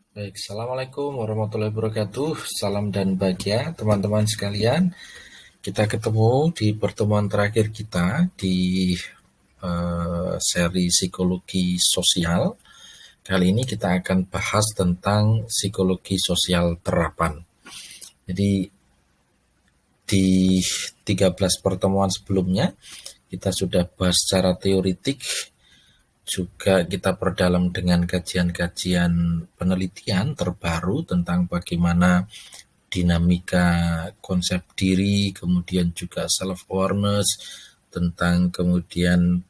Baik, Assalamualaikum warahmatullahi wabarakatuh. Salam dan bahagia teman-teman sekalian. Kita ketemu di pertemuan terakhir kita di seri psikologi sosial. Kali ini kita akan bahas tentang psikologi sosial terapan. Jadi di 13 pertemuan sebelumnya kita sudah bahas secara teoritik, juga kita perdalam dengan kajian-kajian penelitian terbaru tentang bagaimana dinamika konsep diri, kemudian juga self awareness, tentang kemudian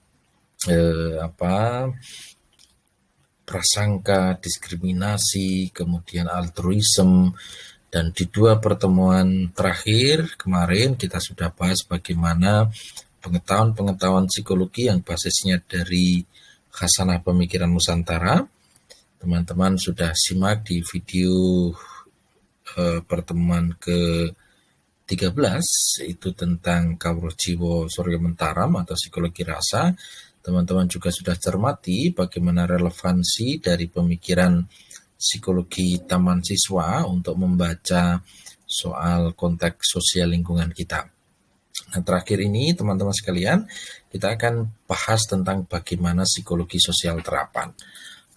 prasangka, diskriminasi, kemudian altruism. Dan di dua pertemuan terakhir kemarin kita sudah bahas bagaimana pengetahuan psikologi yang basisnya dari khasanah pemikiran Nusantara. Teman-teman sudah simak di video pertemuan ke-13, itu tentang Kawruh Jiwo Surya Mentaram atau psikologi rasa. Teman-teman juga sudah cermati bagaimana relevansi dari pemikiran psikologi taman siswa untuk membaca soal konteks sosial lingkungan kita. Nah, terakhir ini teman-teman sekalian, kita akan bahas tentang bagaimana psikologi sosial terapan.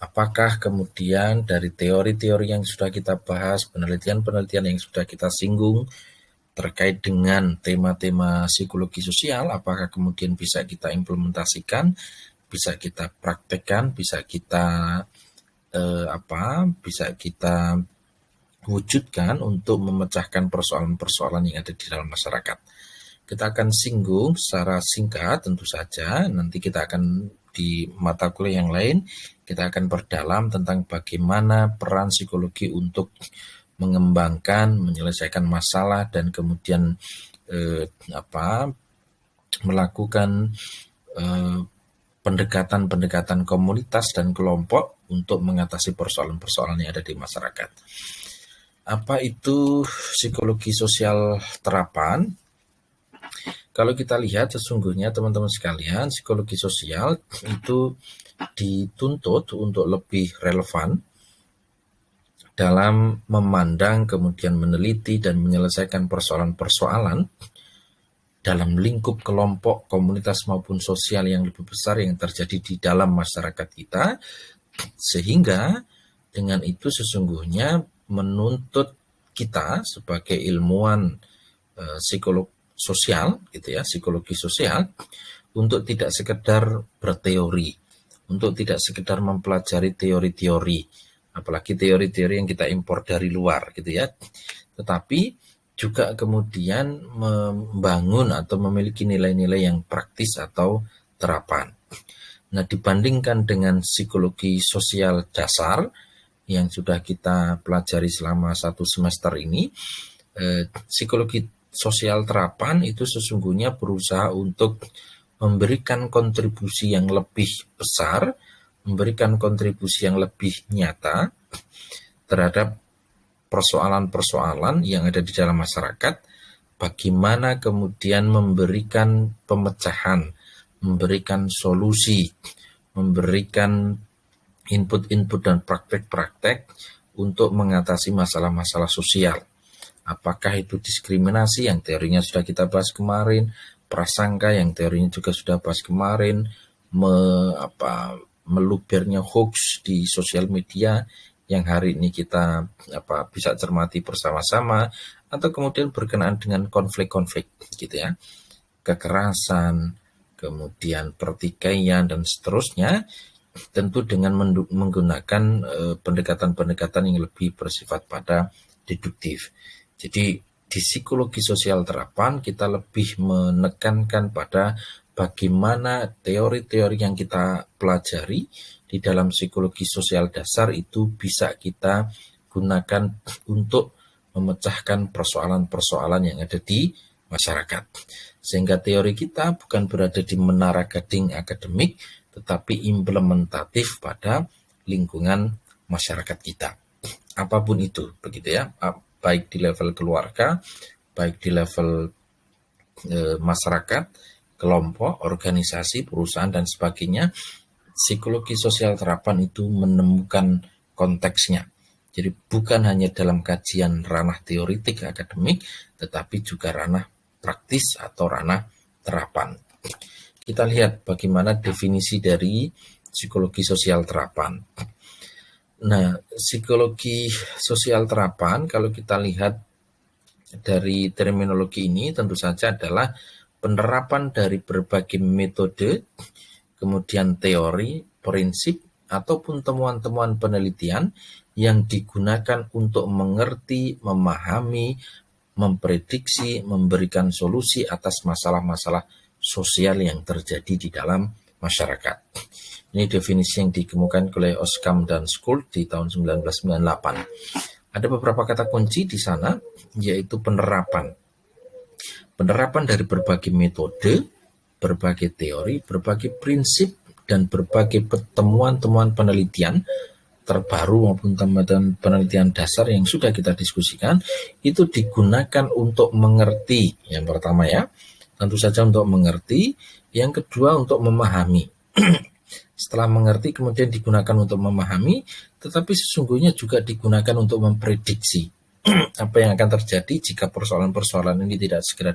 Apakah kemudian dari teori-teori yang sudah kita bahas, penelitian-penelitian yang sudah kita singgung terkait dengan tema-tema psikologi sosial, apakah kemudian bisa kita implementasikan, bisa kita praktekkan, bisa kita wujudkan untuk memecahkan persoalan-persoalan yang ada di dalam masyarakat. Kita akan singgung secara singkat tentu saja, nanti kita akan di mata kuliah yang lain, kita akan perdalam tentang bagaimana peran psikologi untuk mengembangkan, menyelesaikan masalah, dan kemudian melakukan pendekatan-pendekatan komunitas dan kelompok untuk mengatasi persoalan-persoalan yang ada di masyarakat. Apa itu psikologi sosial terapan? Kalau kita lihat sesungguhnya teman-teman sekalian, psikologi sosial itu dituntut untuk lebih relevan dalam memandang, kemudian meneliti dan menyelesaikan persoalan-persoalan dalam lingkup kelompok, komunitas maupun sosial yang lebih besar yang terjadi di dalam masyarakat kita, sehingga dengan itu sesungguhnya menuntut kita sebagai ilmuwan psikolog sosial, gitu ya, psikologi sosial, untuk tidak sekedar berteori, untuk tidak sekedar mempelajari teori-teori, apalagi teori-teori yang kita impor dari luar, gitu ya, tetapi juga kemudian membangun atau memiliki nilai-nilai yang praktis atau terapan. Nah, dibandingkan dengan psikologi sosial dasar yang sudah kita pelajari selama 1 semester ini, psikologi sosial terapan itu sesungguhnya berusaha untuk memberikan kontribusi yang lebih besar, memberikan kontribusi yang lebih nyata terhadap persoalan-persoalan yang ada di dalam masyarakat, bagaimana kemudian memberikan pemecahan, memberikan solusi, memberikan input-input dan praktek-praktek untuk mengatasi masalah-masalah sosial. Apakah itu diskriminasi yang teorinya sudah kita bahas kemarin, prasangka yang teorinya juga sudah bahas kemarin, melubernya hoax di sosial media yang hari ini kita bisa cermati bersama-sama, atau kemudian berkenaan dengan konflik-konflik gitu ya, kekerasan, kemudian pertikaian dan seterusnya, tentu dengan menggunakan pendekatan-pendekatan yang lebih bersifat pada deduktif. Jadi di psikologi sosial terapan kita lebih menekankan pada bagaimana teori-teori yang kita pelajari di dalam psikologi sosial dasar itu bisa kita gunakan untuk memecahkan persoalan-persoalan yang ada di masyarakat. Sehingga teori kita bukan berada di menara gading akademik, tetapi implementatif pada lingkungan masyarakat kita. Apapun itu, begitu ya, baik di level keluarga, baik di level masyarakat, kelompok, organisasi, perusahaan, dan sebagainya. Psikologi sosial terapan itu menemukan konteksnya, Jadi bukan hanya dalam kajian ranah teoritik akademik, tetapi juga ranah praktis atau ranah terapan. Kita lihat bagaimana definisi dari psikologi sosial terapan. Nah, psikologi sosial terapan kalau kita lihat dari terminologi ini tentu saja adalah penerapan dari berbagai metode, kemudian teori, prinsip, ataupun temuan-temuan penelitian yang digunakan untuk mengerti, memahami, memprediksi, memberikan solusi atas masalah-masalah sosial yang terjadi di dalam masyarakat. Ini definisi yang dikemukakan oleh Oskam dan Schultz di tahun 1998. Ada beberapa kata kunci di sana, yaitu penerapan. Penerapan dari berbagai metode, berbagai teori, berbagai prinsip, dan berbagai temuan-temuan penelitian terbaru maupun temuan penelitian dasar yang sudah kita diskusikan itu digunakan untuk mengerti. Yang pertama ya, tentu saja untuk mengerti. Yang kedua untuk memahami. Setelah mengerti kemudian digunakan untuk memahami, tetapi sesungguhnya juga digunakan untuk memprediksi apa yang akan terjadi jika persoalan-persoalan ini tidak segera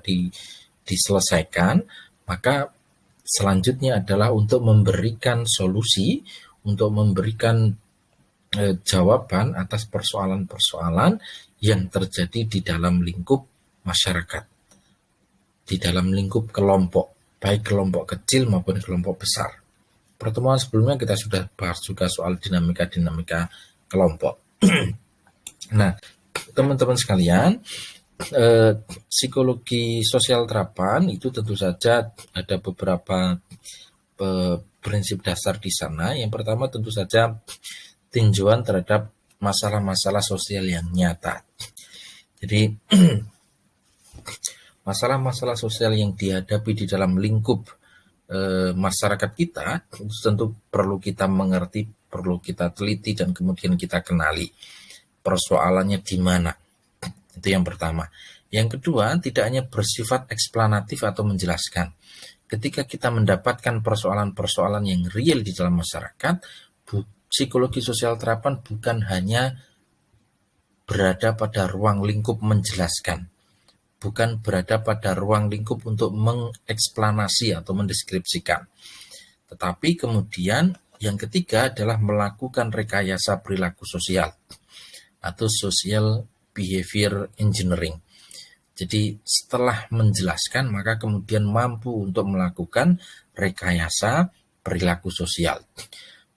diselesaikan. Maka selanjutnya adalah untuk memberikan solusi, untuk memberikan jawaban atas persoalan-persoalan yang terjadi di dalam lingkup masyarakat, di dalam lingkup kelompok, baik kelompok kecil maupun kelompok besar. Pertemuan sebelumnya kita sudah bahas juga soal dinamika-dinamika kelompok. Nah, teman-teman sekalian, psikologi sosial terapan itu tentu saja ada beberapa prinsip dasar di sana. Yang pertama tentu saja tinjauan terhadap masalah-masalah sosial yang nyata. Jadi masalah-masalah sosial yang dihadapi di dalam lingkup masyarakat kita itu tentu perlu kita mengerti, perlu kita teliti dan kemudian kita kenali persoalannya di mana. Itu yang pertama. Yang kedua, tidak hanya bersifat eksplanatif atau menjelaskan. Ketika kita mendapatkan persoalan-persoalan yang real di dalam masyarakat, psikologi sosial terapan bukan hanya berada pada ruang lingkup menjelaskan, bukan berada pada ruang lingkup untuk mengeksplanasi atau mendeskripsikan. Tetapi kemudian yang ketiga adalah melakukan rekayasa perilaku sosial atau social behavior engineering. Jadi setelah menjelaskan maka kemudian mampu untuk melakukan rekayasa perilaku sosial.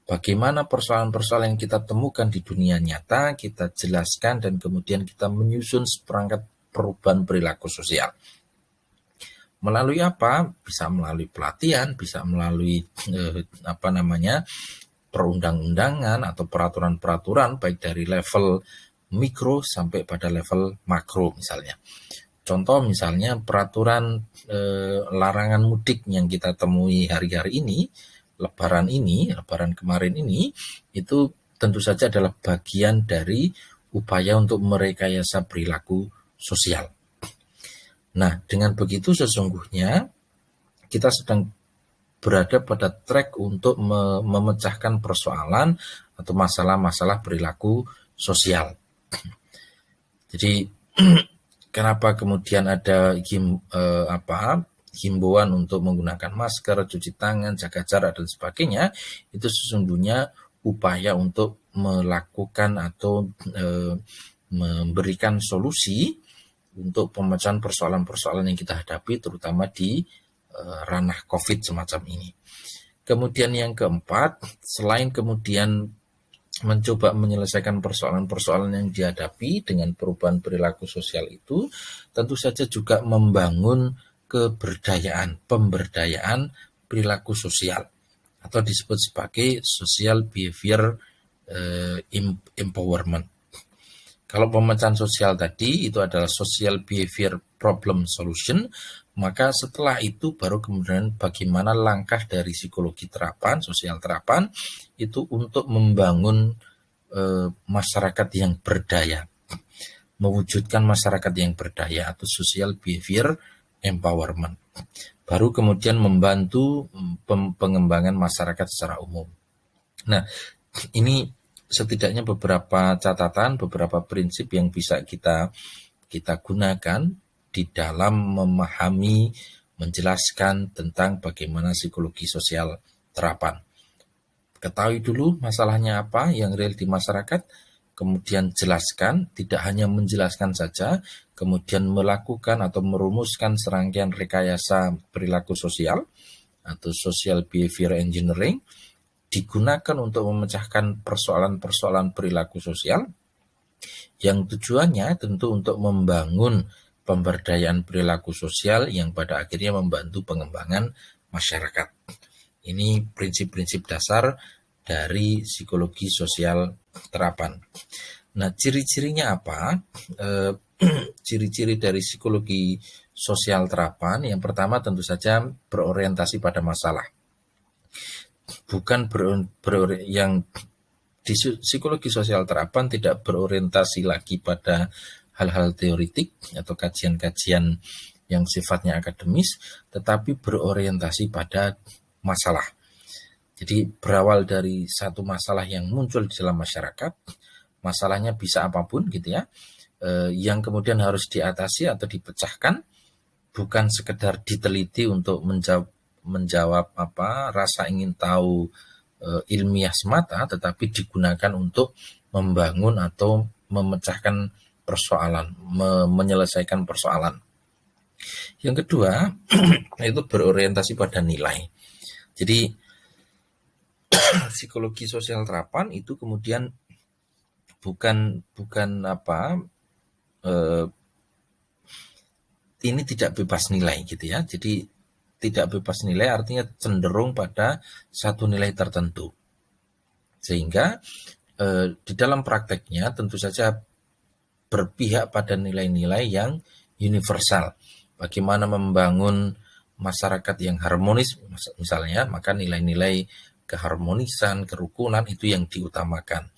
Bagaimana persoalan-persoalan yang kita temukan di dunia nyata, kita jelaskan dan kemudian kita menyusun seperangkat perubahan perilaku sosial. Melalui apa? Bisa melalui pelatihan, bisa melalui perundang-undangan atau peraturan-peraturan baik dari level mikro sampai pada level makro misalnya. Contoh misalnya peraturan larangan mudik yang kita temui hari-hari ini, Lebaran kemarin ini, itu tentu saja adalah bagian dari upaya untuk merekayasa perilaku sosial. Nah, dengan begitu sesungguhnya kita sedang berada pada track untuk memecahkan persoalan atau masalah-masalah perilaku sosial. Jadi kenapa kemudian ada himbauan untuk menggunakan masker, cuci tangan, jaga jarak dan sebagainya, itu sesungguhnya upaya untuk melakukan atau memberikan solusi untuk pemecahan persoalan-persoalan yang kita hadapi terutama di ranah COVID semacam ini. Kemudian yang keempat, selain kemudian mencoba menyelesaikan persoalan-persoalan yang dihadapi dengan perubahan perilaku sosial itu, tentu saja juga membangun pemberdayaan perilaku sosial atau disebut sebagai social behavior empowerment. Kalau pemecahan sosial tadi itu adalah social behavior problem solution, maka setelah itu baru kemudian bagaimana langkah dari psikologi terapan, sosial terapan itu untuk membangun masyarakat yang berdaya, mewujudkan masyarakat yang berdaya atau social behavior empowerment. Baru kemudian membantu pengembangan masyarakat secara umum. Nah, ini setidaknya beberapa catatan, beberapa prinsip yang bisa kita gunakan di dalam memahami, menjelaskan tentang bagaimana psikologi sosial terapan. Ketahui dulu masalahnya apa yang real di masyarakat, kemudian jelaskan, tidak hanya menjelaskan saja, kemudian melakukan atau merumuskan serangkaian rekayasa perilaku sosial atau social behavior engineering, digunakan untuk memecahkan persoalan-persoalan perilaku sosial yang tujuannya tentu untuk membangun pemberdayaan perilaku sosial yang pada akhirnya membantu pengembangan masyarakat. Ini prinsip-prinsip dasar dari psikologi sosial terapan. Nah, ciri-cirinya apa? Ciri-ciri dari psikologi sosial terapan, yang pertama tentu saja berorientasi pada masalah. Bukan yang di psikologi sosial terapan tidak berorientasi lagi pada hal-hal teoritik atau kajian-kajian yang sifatnya akademis, tetapi berorientasi pada masalah. Jadi berawal dari satu masalah yang muncul di dalam masyarakat, masalahnya bisa apapun gitu ya, yang kemudian harus diatasi atau dipecahkan, bukan sekedar diteliti untuk menjawab rasa ingin tahu ilmiah semata, tetapi digunakan untuk membangun atau memecahkan persoalan, menyelesaikan persoalan. Yang kedua, itu berorientasi pada nilai. Jadi psikologi sosial terapan itu kemudian bukan ini tidak bebas nilai gitu ya. Jadi tidak bebas nilai artinya cenderung pada satu nilai tertentu. Sehingga di dalam prakteknya tentu saja berpihak pada nilai-nilai yang universal. Bagaimana membangun masyarakat yang harmonis misalnya, maka nilai-nilai keharmonisan, kerukunan itu yang diutamakan.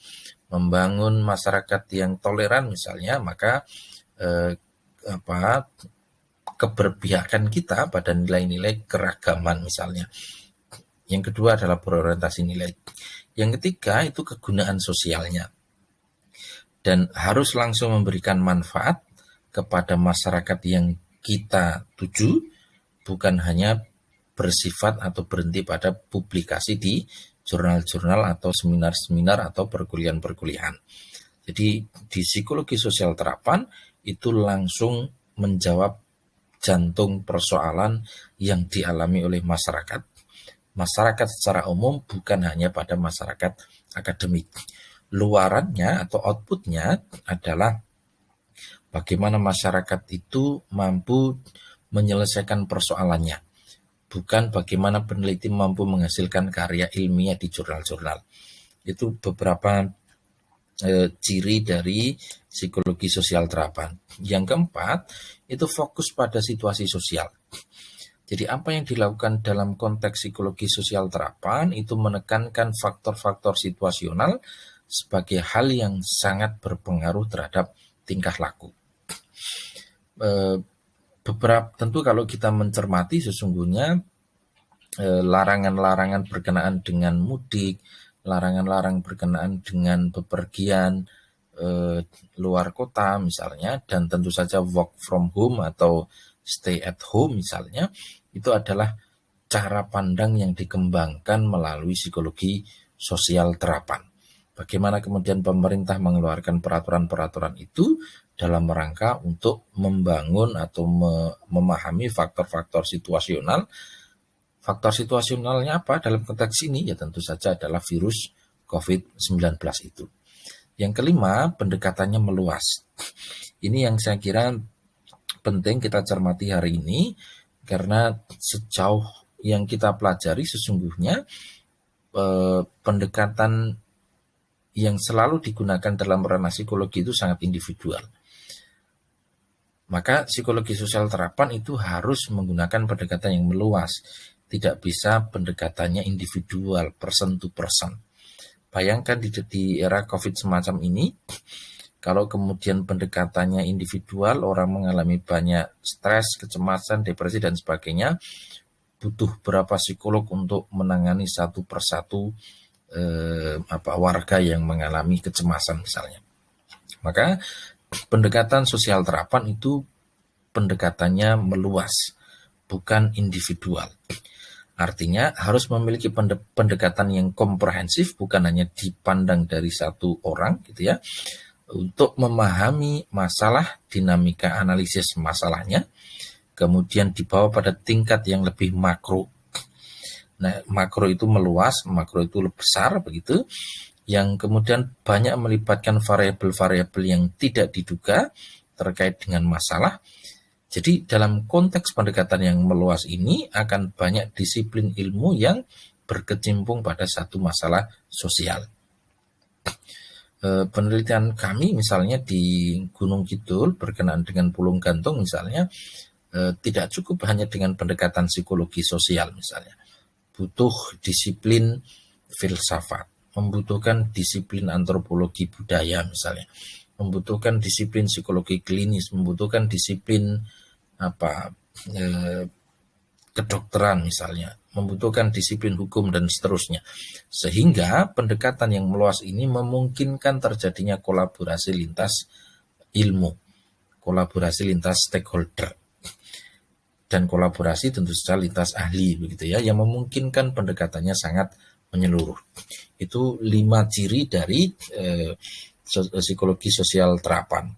Membangun masyarakat yang toleran misalnya, maka keberpihakan kita pada nilai-nilai keragaman misalnya. Yang kedua adalah berorientasi nilai. Yang ketiga itu kegunaan sosialnya. Dan harus langsung memberikan manfaat kepada masyarakat yang kita tuju, bukan hanya bersifat atau berhenti pada publikasi di jurnal-jurnal atau seminar-seminar atau perkuliahan-perkuliahan. Jadi di psikologi sosial terapan itu langsung menjawab jantung persoalan yang dialami oleh masyarakat. Masyarakat secara umum, bukan hanya pada masyarakat akademik. Luarannya atau outputnya adalah bagaimana masyarakat itu mampu menyelesaikan persoalannya. Bukan bagaimana peneliti mampu menghasilkan karya ilmiah di jurnal-jurnal. Itu beberapa ciri dari psikologi sosial terapan. Yang keempat, itu fokus pada situasi sosial. Jadi apa yang dilakukan dalam konteks psikologi sosial terapan itu menekankan faktor-faktor situasional sebagai hal yang sangat berpengaruh terhadap tingkah laku. Tentu kalau kita mencermati sesungguhnya larangan-larangan berkenaan dengan mudik, larangan-larangan berkenaan dengan bepergian luar kota misalnya, dan tentu saja work from home atau stay at home misalnya, itu adalah cara pandang yang dikembangkan melalui psikologi sosial terapan. Bagaimana kemudian pemerintah mengeluarkan peraturan-peraturan itu dalam rangka untuk membangun atau memahami faktor-faktor situasional. Faktor situasionalnya apa dalam konteks ini? Ya tentu saja adalah virus COVID-19 itu. Yang kelima, pendekatannya meluas. Ini yang saya kira penting kita cermati hari ini, karena sejauh yang kita pelajari sesungguhnya pendekatan yang selalu digunakan dalam ranah psikologi itu sangat individual. Maka psikologi sosial terapan itu harus menggunakan pendekatan yang meluas. Tidak bisa pendekatannya individual, person to person. Bayangkan di era COVID semacam ini, kalau kemudian pendekatannya individual, orang mengalami banyak stres, kecemasan, depresi, dan sebagainya, butuh berapa psikolog untuk menangani satu persatu warga yang mengalami kecemasan misalnya. Maka pendekatan sosial terapan itu pendekatannya meluas, bukan individual. Artinya harus memiliki pendekatan yang komprehensif, bukan hanya dipandang dari satu orang gitu ya, untuk memahami masalah, dinamika analisis masalahnya, kemudian dibawa pada tingkat yang lebih makro. Nah, makro itu meluas, makro itu lebih besar begitu, yang kemudian banyak melibatkan variabel-variabel yang tidak diduga terkait dengan masalah. Jadi dalam konteks pendekatan yang meluas ini akan banyak disiplin ilmu yang berkecimpung pada satu masalah sosial. Penelitian kami misalnya di Gunung Kidul berkenaan dengan Pulung Gantung misalnya, tidak cukup hanya dengan pendekatan psikologi sosial misalnya. Butuh disiplin filsafat, membutuhkan disiplin antropologi budaya misalnya, membutuhkan disiplin psikologi klinis, membutuhkan disiplin kedokteran misalnya, membutuhkan disiplin hukum dan seterusnya. Sehingga pendekatan yang meluas ini memungkinkan terjadinya kolaborasi lintas ilmu, kolaborasi lintas stakeholder, dan kolaborasi tentu saja lintas ahli begitu ya, yang memungkinkan pendekatannya sangat menyeluruh. Itu 5 ciri dari psikologi sosial terapan.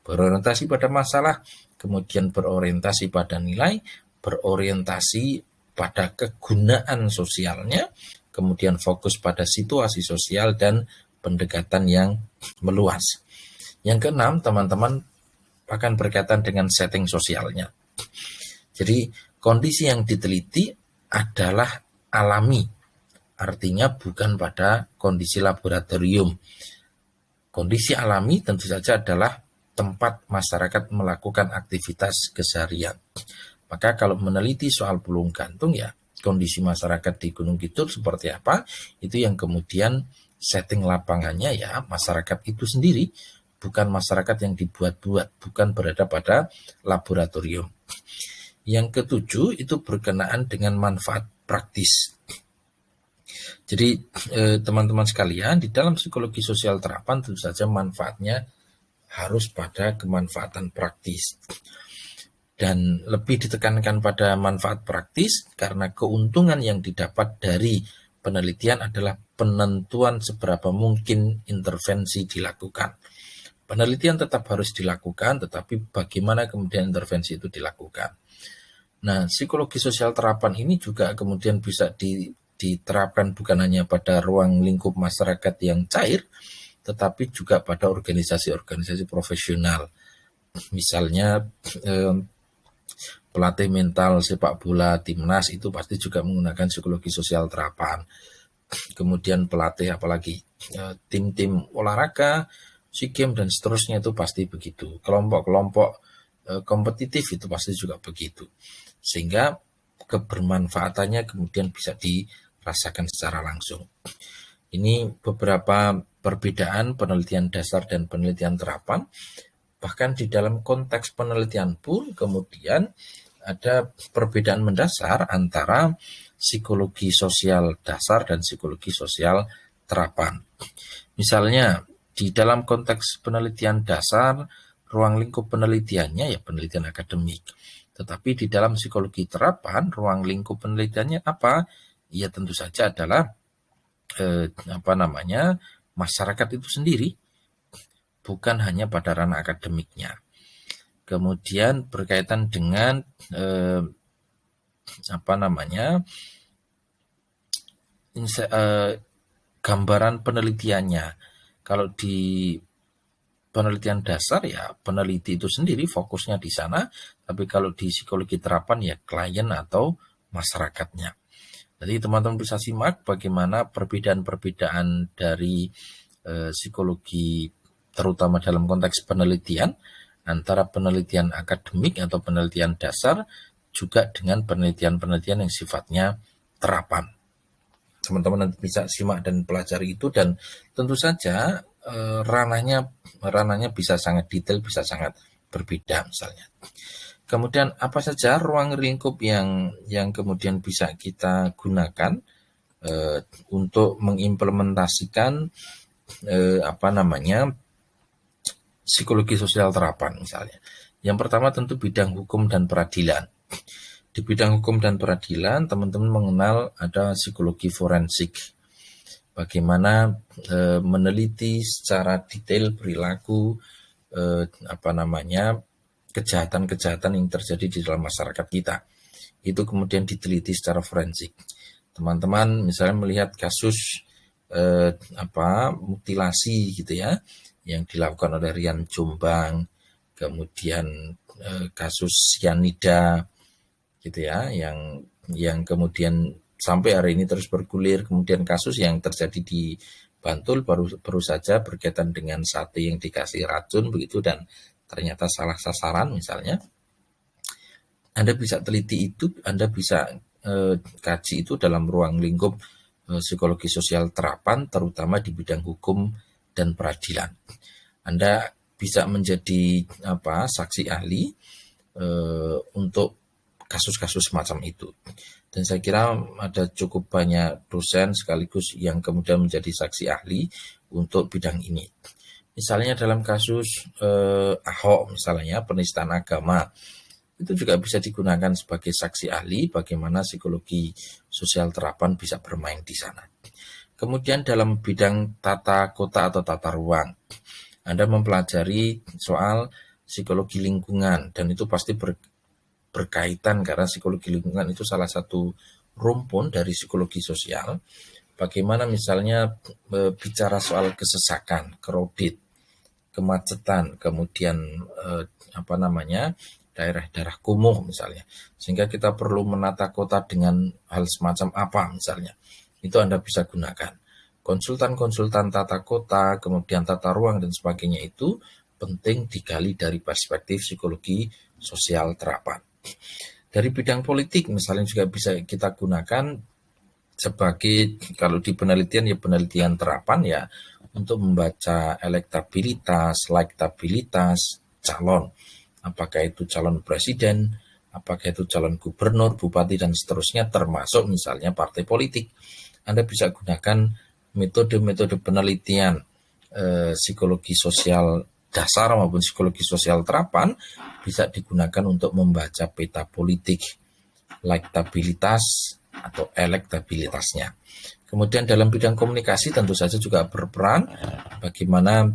Berorientasi pada masalah, kemudian berorientasi pada nilai, berorientasi pada kegunaan sosialnya, kemudian fokus pada situasi sosial dan pendekatan yang meluas. Yang keenam, teman-teman, akan berkaitan dengan setting sosialnya. Jadi kondisi yang diteliti adalah alami, artinya bukan pada kondisi laboratorium. Kondisi alami tentu saja adalah tempat masyarakat melakukan aktivitas keseharian. Maka kalau meneliti soal Pulung Gantung ya, kondisi masyarakat di Gunung Kidul seperti apa, itu yang kemudian setting lapangannya ya masyarakat itu sendiri, bukan masyarakat yang dibuat-buat, bukan berada pada laboratorium. Yang ketujuh itu berkenaan dengan manfaat praktis. Jadi teman-teman sekalian, di dalam psikologi sosial terapan tentu saja manfaatnya harus pada kemanfaatan praktis. Dan lebih ditekankan pada manfaat praktis karena keuntungan yang didapat dari penelitian adalah penentuan seberapa mungkin intervensi dilakukan. Penelitian tetap harus dilakukan, tetapi bagaimana kemudian intervensi itu dilakukan. Nah, psikologi sosial terapan ini juga kemudian bisa diterapkan bukan hanya pada ruang lingkup masyarakat yang cair, tetapi juga pada organisasi-organisasi profesional. Misalnya pelatih mental sepak bola timnas itu pasti juga menggunakan psikologi sosial terapan. Kemudian pelatih apalagi tim-tim olahraga, SEA Games dan seterusnya itu pasti begitu. Kelompok-kelompok kompetitif itu pasti juga begitu. Sehingga kebermanfaatannya kemudian bisa dirasakan secara langsung. Ini beberapa perbedaan penelitian dasar dan penelitian terapan. Bahkan di dalam konteks penelitian pun kemudian ada perbedaan mendasar antara psikologi sosial dasar dan psikologi sosial terapan. Misalnya di dalam konteks penelitian dasar, ruang lingkup penelitiannya ya penelitian akademik. Tetapi di dalam psikologi terapan, ruang lingkup penelitiannya apa? Ya tentu saja adalah masyarakat itu sendiri, bukan hanya pada ranah akademiknya. Kemudian berkaitan dengan gambaran penelitiannya. Kalau di penelitian dasar ya peneliti itu sendiri fokusnya di sana, tapi kalau di psikologi terapan ya klien atau masyarakatnya. Jadi teman-teman bisa simak bagaimana perbedaan-perbedaan dari psikologi terutama dalam konteks penelitian antara penelitian akademik atau penelitian dasar juga dengan penelitian-penelitian yang sifatnya terapan. Teman-teman nanti bisa simak dan pelajari itu, dan tentu saja ranahnya bisa sangat detail, bisa sangat berbeda misalnya. Kemudian apa saja ruang lingkup yang kemudian bisa kita gunakan untuk mengimplementasikan psikologi sosial terapan misalnya. Yang pertama tentu bidang hukum dan peradilan. Di bidang hukum dan peradilan, teman-teman mengenal ada psikologi forensik. Bagaimana meneliti secara detail perilaku kejahatan-kejahatan yang terjadi di dalam masyarakat kita. Itu kemudian diteliti secara forensik. Teman-teman misalnya melihat kasus mutilasi gitu ya, yang dilakukan oleh Rian Jombang, kemudian kasus cyanida gitu ya, yang kemudian sampai hari ini terus bergulir, kemudian kasus yang terjadi di Bantul baru saja berkaitan dengan sate yang dikasih racun begitu dan ternyata salah sasaran misalnya. Anda bisa teliti itu, Anda bisa kaji itu dalam ruang lingkup psikologi sosial terapan, terutama di bidang hukum dan peradilan. Anda bisa menjadi saksi ahli untuk kasus-kasus semacam itu. Dan saya kira ada cukup banyak dosen sekaligus yang kemudian menjadi saksi ahli untuk bidang ini. Misalnya dalam kasus Ahok misalnya, penistaan agama, itu juga bisa digunakan sebagai saksi ahli bagaimana psikologi sosial terapan bisa bermain di sana. Kemudian dalam bidang tata kota atau tata ruang, Anda mempelajari soal psikologi lingkungan, dan itu pasti berkaitan karena psikologi lingkungan itu salah satu rumpun dari psikologi sosial. Bagaimana misalnya bicara soal kesesakan, crowded, kemacetan, kemudian daerah-daerah kumuh misalnya. Sehingga kita perlu menata kota dengan hal semacam apa misalnya. Itu Anda bisa gunakan. Konsultan-konsultan tata kota, kemudian tata ruang dan sebagainya itu penting digali dari perspektif psikologi sosial terapan. Dari bidang politik misalnya juga bisa kita gunakan sebagai, kalau di penelitian ya penelitian terapan ya, untuk membaca elektabilitas, elektabilitas calon. Apakah itu calon presiden, apakah itu calon gubernur, bupati, dan seterusnya, termasuk misalnya partai politik. Anda bisa gunakan metode-metode penelitian psikologi sosial dasar maupun psikologi sosial terapan bisa digunakan untuk membaca peta politik, elektabilitas atau elektabilitasnya. Kemudian dalam bidang komunikasi tentu saja juga berperan bagaimana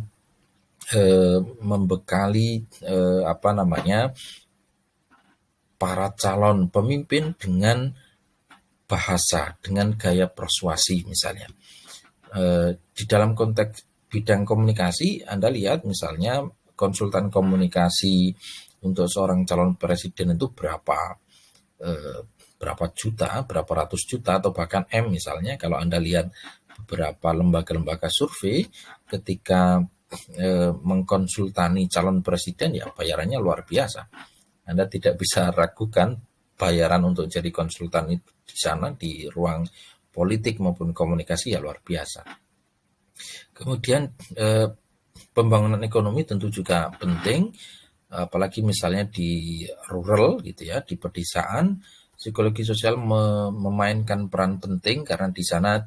membekali para calon pemimpin dengan bahasa, dengan gaya persuasi misalnya. Di dalam konteks bidang komunikasi, Anda lihat misalnya konsultan komunikasi untuk seorang calon presiden itu berapa juta, berapa ratus juta, atau bahkan M misalnya. Kalau Anda lihat beberapa lembaga-lembaga survei ketika mengkonsultani calon presiden, ya bayarannya luar biasa. Anda tidak bisa ragukan bayaran untuk jadi konsultan itu di sana, di ruang politik maupun komunikasi, ya luar biasa. Kemudian pembangunan ekonomi tentu juga penting, apalagi misalnya di rural gitu ya, di pedesaan. Psikologi sosial memainkan peran penting karena di sana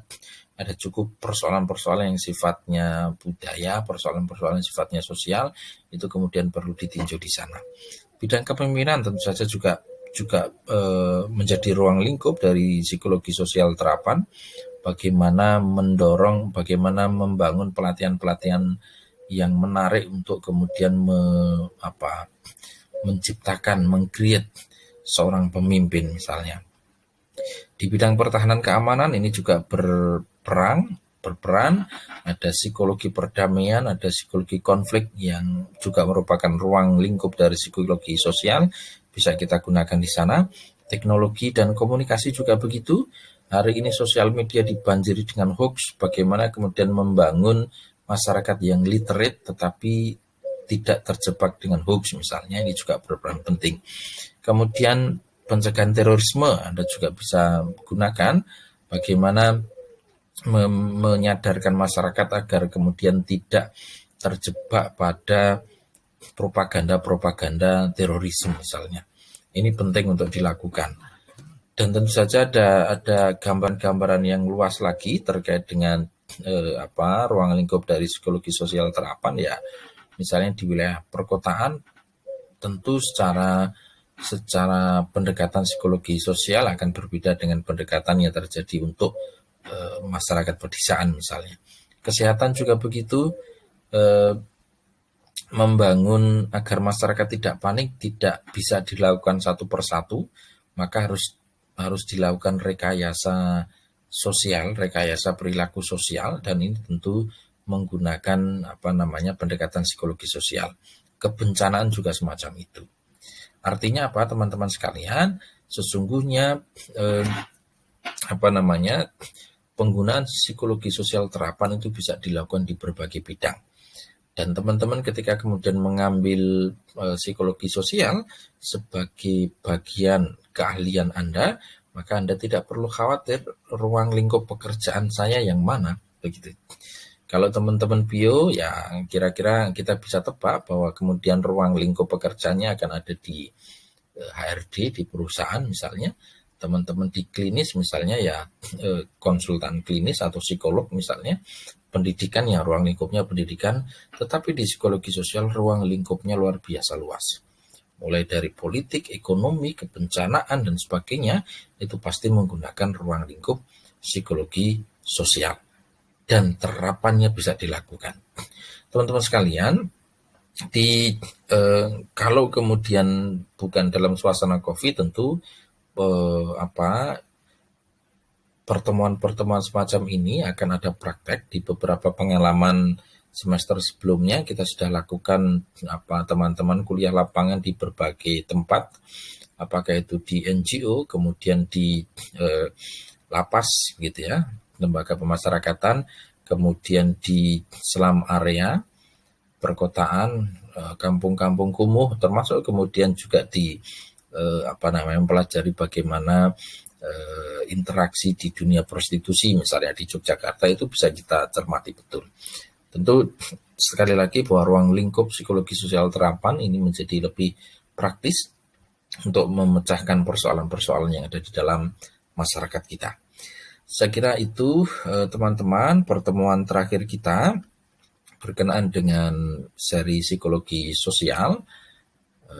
ada cukup persoalan-persoalan yang sifatnya budaya, persoalan-persoalan yang sifatnya sosial, itu kemudian perlu ditinjau di sana. Bidang kepemimpinan tentu saja juga menjadi ruang lingkup dari psikologi sosial terapan. Bagaimana mendorong, bagaimana membangun pelatihan-pelatihan yang menarik untuk kemudian menciptakan, meng-create seorang pemimpin misalnya. Di bidang pertahanan keamanan ini juga berperan, ada psikologi perdamaian, ada psikologi konflik yang juga merupakan ruang lingkup dari psikologi sosial, bisa kita gunakan di sana. Teknologi dan komunikasi juga begitu. Hari ini sosial media dibanjiri dengan hoax, bagaimana kemudian membangun masyarakat yang literate tetapi tidak terjebak dengan hoax misalnya, ini juga berperan penting. Kemudian pencegahan terorisme Anda juga bisa gunakan, bagaimana menyadarkan masyarakat agar kemudian tidak terjebak pada propaganda-propaganda terorisme misalnya. Ini penting untuk dilakukan. Dan tentu saja ada gambaran-gambaran yang luas lagi terkait dengan ruang lingkup dari psikologi sosial terapan ya. Misalnya di wilayah perkotaan, tentu secara pendekatan psikologi sosial akan berbeda dengan pendekatan yang terjadi untuk masyarakat pedesaan misalnya. Kesehatan juga begitu, membangun agar masyarakat tidak panik tidak bisa dilakukan satu persatu, maka harus dilakukan rekayasa sosial, rekayasa perilaku sosial, dan ini tentu menggunakan pendekatan psikologi sosial. Kebencanaan juga semacam itu. Artinya apa, teman-teman sekalian? Sesungguhnya penggunaan psikologi sosial terapan itu bisa dilakukan di berbagai bidang. Dan teman-teman ketika kemudian mengambil psikologi sosial sebagai bagian keahlian Anda, maka Anda tidak perlu khawatir ruang lingkup pekerjaan saya yang mana, begitu. Kalau teman-teman bio, ya kira-kira kita bisa tebak bahwa kemudian ruang lingkup pekerjaannya akan ada di HRD, di perusahaan misalnya. Teman-teman di klinis misalnya ya konsultan klinis atau psikolog misalnya. Pendidikan ya ruang lingkupnya pendidikan, tetapi di psikologi sosial ruang lingkupnya luar biasa luas. Mulai dari politik, ekonomi, kebencanaan, dan sebagainya, itu pasti menggunakan ruang lingkup psikologi sosial. Dan terapannya bisa dilakukan. Teman-teman sekalian, kalau kemudian bukan dalam suasana COVID, tentu pertemuan-pertemuan semacam ini akan ada praktek. Di beberapa pengalaman semester sebelumnya kita sudah lakukan teman-teman kuliah lapangan di berbagai tempat, apakah itu di NGO, kemudian di lapas gitu ya, lembaga pemasyarakatan, kemudian di slum area, perkotaan, kampung-kampung kumuh, termasuk kemudian juga di mempelajari bagaimana interaksi di dunia prostitusi misalnya di Yogyakarta, itu bisa kita cermati betul. Tentu sekali lagi bahwa ruang lingkup psikologi sosial terapan ini menjadi lebih praktis untuk memecahkan persoalan-persoalan yang ada di dalam masyarakat kita. Saya kira itu teman-teman pertemuan terakhir kita berkenaan dengan seri psikologi sosial.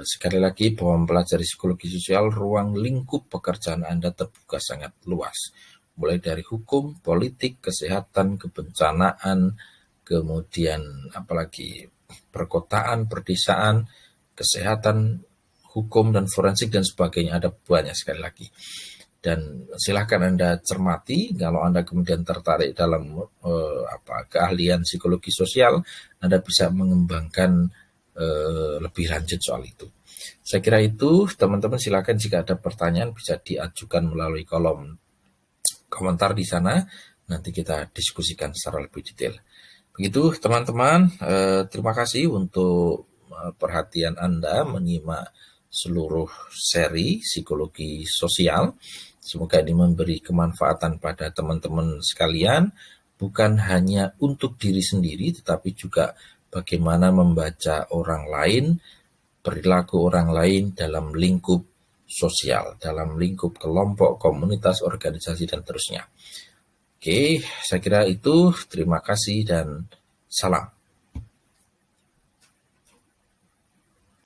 Sekali lagi bahwa mempelajari psikologi sosial, ruang lingkup pekerjaan Anda terbuka sangat luas. Mulai dari hukum, politik, kesehatan, kebencanaan, kemudian apalagi perkotaan, perdesaan, kesehatan, hukum, dan forensik, dan sebagainya. Ada banyak sekali lagi. Dan silakan Anda cermati, kalau Anda kemudian tertarik dalam keahlian psikologi sosial, Anda bisa mengembangkan lebih lanjut soal itu. Saya kira itu, teman-teman silakan jika ada pertanyaan bisa diajukan melalui kolom komentar di sana, nanti kita diskusikan secara lebih detail. Begitu teman-teman, terima kasih untuk perhatian Anda menyimak seluruh seri psikologi sosial. Semoga ini memberi kemanfaatan pada teman-teman sekalian, bukan hanya untuk diri sendiri, tetapi juga bagaimana membaca orang lain, perilaku orang lain dalam lingkup sosial, dalam lingkup kelompok, komunitas, organisasi, dan terusnya. Oke, saya kira itu. Terima kasih dan salam.